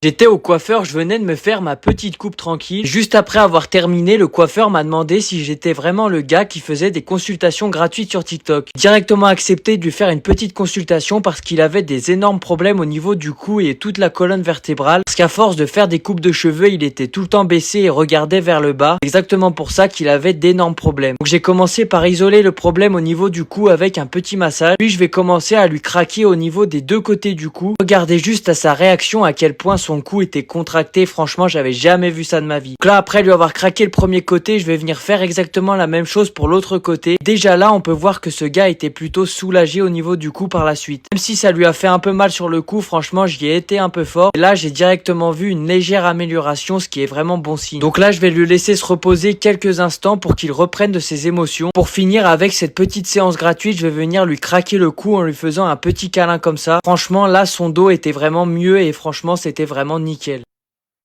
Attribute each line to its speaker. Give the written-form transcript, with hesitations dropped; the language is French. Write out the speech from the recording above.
Speaker 1: J'étais au coiffeur, je venais de me faire ma petite coupe tranquille. Juste après avoir terminé, le coiffeur m'a demandé si j'étais vraiment le gars qui faisait des consultations gratuites sur TikTok. J'ai directement accepté de lui faire une petite consultation parce qu'il avait des énormes problèmes au niveau du cou et toute la colonne vertébrale. Parce qu'à force de faire des coupes de cheveux, il était tout le temps baissé et regardait vers le bas. Exactement pour ça qu'il avait d'énormes problèmes. Donc j'ai commencé par isoler le problème au niveau du cou avec un petit massage. Puis je vais commencer à lui craquer au niveau des deux côtés du cou. Regardez juste à sa réaction à quel point son cou était contracté, franchement j'avais jamais vu ça de ma vie. Donc là après lui avoir craqué le premier côté, je vais venir faire exactement la même chose pour l'autre côté. Déjà là on peut voir que ce gars était plutôt soulagé au niveau du cou par la suite. Même si ça lui a fait un peu mal sur le cou, franchement j'y ai été un peu fort. Et là j'ai directement vu une légère amélioration, ce qui est vraiment bon signe. Donc là je vais lui laisser se reposer quelques instants pour qu'il reprenne de ses émotions. Pour finir avec cette petite séance gratuite, je vais venir lui craquer le cou en lui faisant un petit câlin comme ça. Franchement là son dos était vraiment mieux et franchement c'était vraiment nickel.